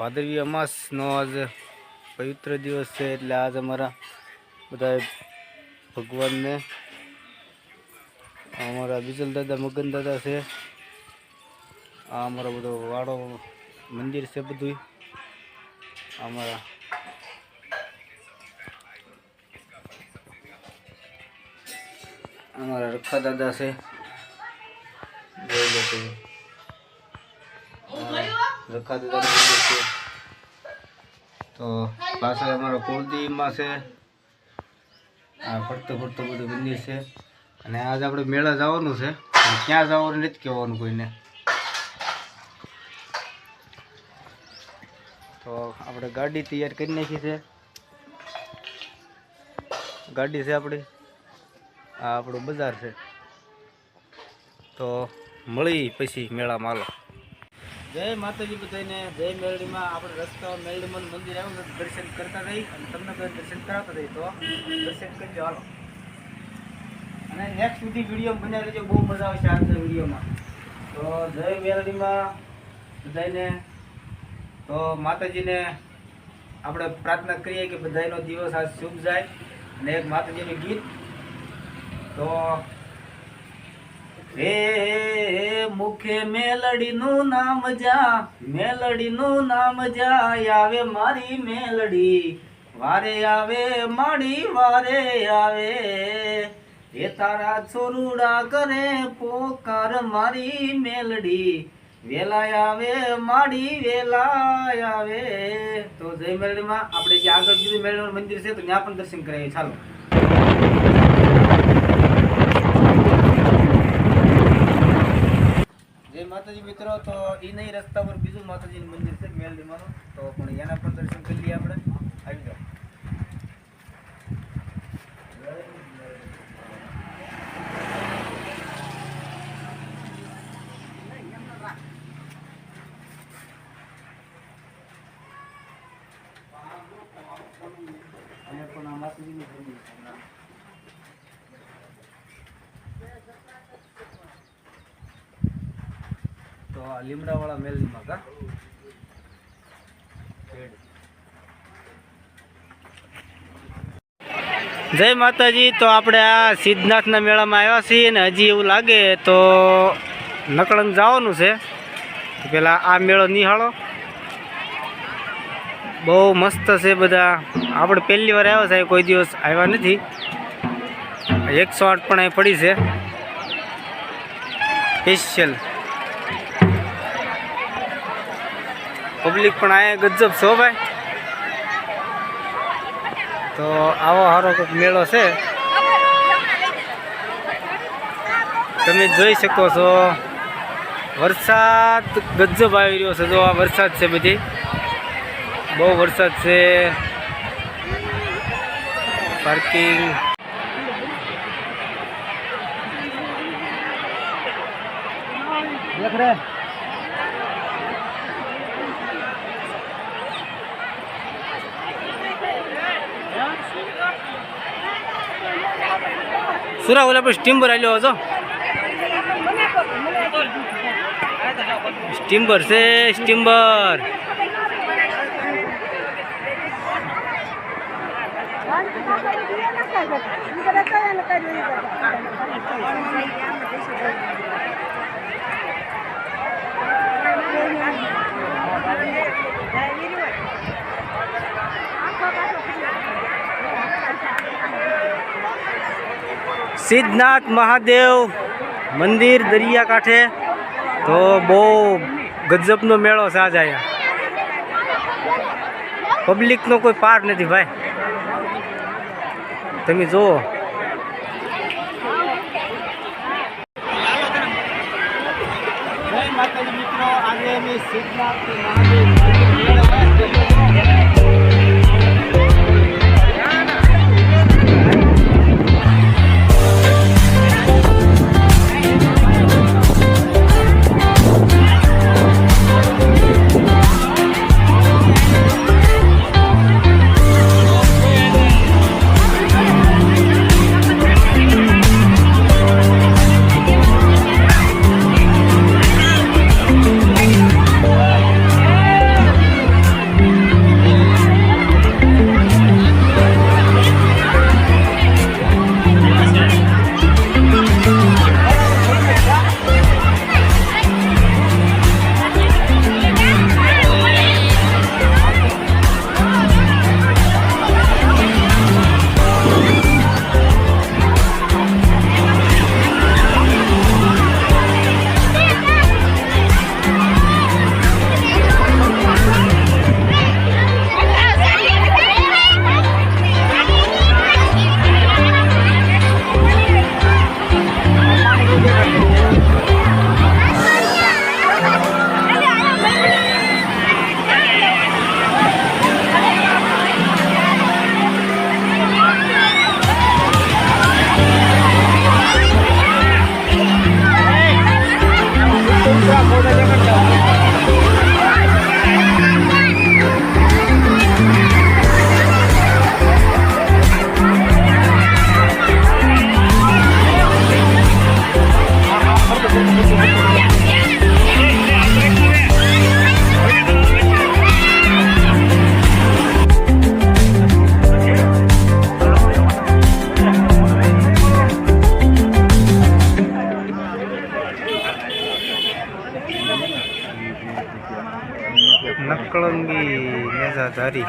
ભાદરવી અમાસનો આજ પવિત્ર દિવસ છે, એટલે આજ અમારા બધા ભગવાનને અમારા બીજલ દાદા મગન દાદા છે, આ અમારો બધો વાડો મંદિર છે, બધું અમારા રખા દાદા છે, રખા દાદા મંદિર છે. તો પાછળ અમારા કુળદેવીમાં છે, આ ફરતો ફરતો બધું મંદિર છે. અને આજે આપણે મેળા જવાનું છે, ક્યાં જવાનું નથી કહેવાનું કોઈને. તો આપણે ગાડી તૈયાર કરી નાખી છે, ગાડી છે આપણી, આ આપણું બજાર છે. તો મળી પછી મેળામાં હાલો. જય માતાજી બધાને, જય મેલડીમાં. આપણે રસ્તા મેલડીમાં મંદિર આવ્યું તો દર્શન કરતા રહી અને તમને કોઈ દર્શન કરાવતા રહી, તો દર્શન કરજો હાલો. અને નેક્સ્ટ સુધી વિડીયો બનાવી લેજો, બહુ મજા આવશે આજના વિડીયોમાં. તો જય મેલડીમાં બધાને. તો માતાજીને આપણે પ્રાર્થના કરીએ કે બધાનો દિવસ આજ શુભ જાય. અને એક માતાજીનું ગીત, તો હે મુખે મેલડીનું નામ જા, મેલડીનું નામ જા, આવે મારી મેલડી, વારે આવે માડી વારે આવે, એ તારા છોરુડા કરે પોકાર મારી મેલડી, વેલા આવે માડી વેલા આવે. તો જય મેલડીમાં. આપણે જે આગળ બીજું મેલડીનું મંદિર છે, તો ત્યાં પણ દર્શન કરાવીએ. ચાલો. જય માતાજી મિત્રો. તો એ નહીં, રસ્તા પર બીજું માતાજીનું મંદિર છે મેલડીમાંનું, તો પણ એના પણ દર્શન કરી લઈએ આપણે. આવી જાઓ. અને પણ આ માતાજીનું મંદિર છે. તો આ લીમડાવાળા મેલડીમાં કા જય માતાજી. તો આપણે આ સિદ્ધનાથના મેળામાં આવ્યા છીએ, ને હજી એવું લાગે તો નકળંગ જવાનું છે. પેલા આ મેળો નિહાળો, બહુ મસ્ત છે બધા. આપણે પહેલી વાર આવ્યા છે, કોઈ દિવસ આવ્યા નથી. 108 પણ અહીં પડી છે સ્પેશિયલ. પબ્લિક પણ અહીંયા ગજબ છો ભાઈ. તો આવો સારો કંઈક મેળો છે, તમે જોઈ શકો છો. વરસાદ ગજબ આવી રહ્યો છે. જો આ વરસાદ છે, બધી બહુ વરસાદ છે. પાર્કિંગ દેખ રે. સુરા ઓલા પર સ્ટીમ્બર આવ્યો હતો. સ્ટીમ્બર છે, સ્ટીમ્બર. સિદ્ધનાથ મહાદેવ મંદિર દરિયા કાંઠે. તો બહુ ગજબનો મેળો છે આજ. અહીંયા પબ્લિકનો કોઈ પાર નથી ભાઈ, તમે જુઓ. જય માતાજી મિત્રો. આજે અમે સિદ્ધનાથ મહાદેવ છે ધારી.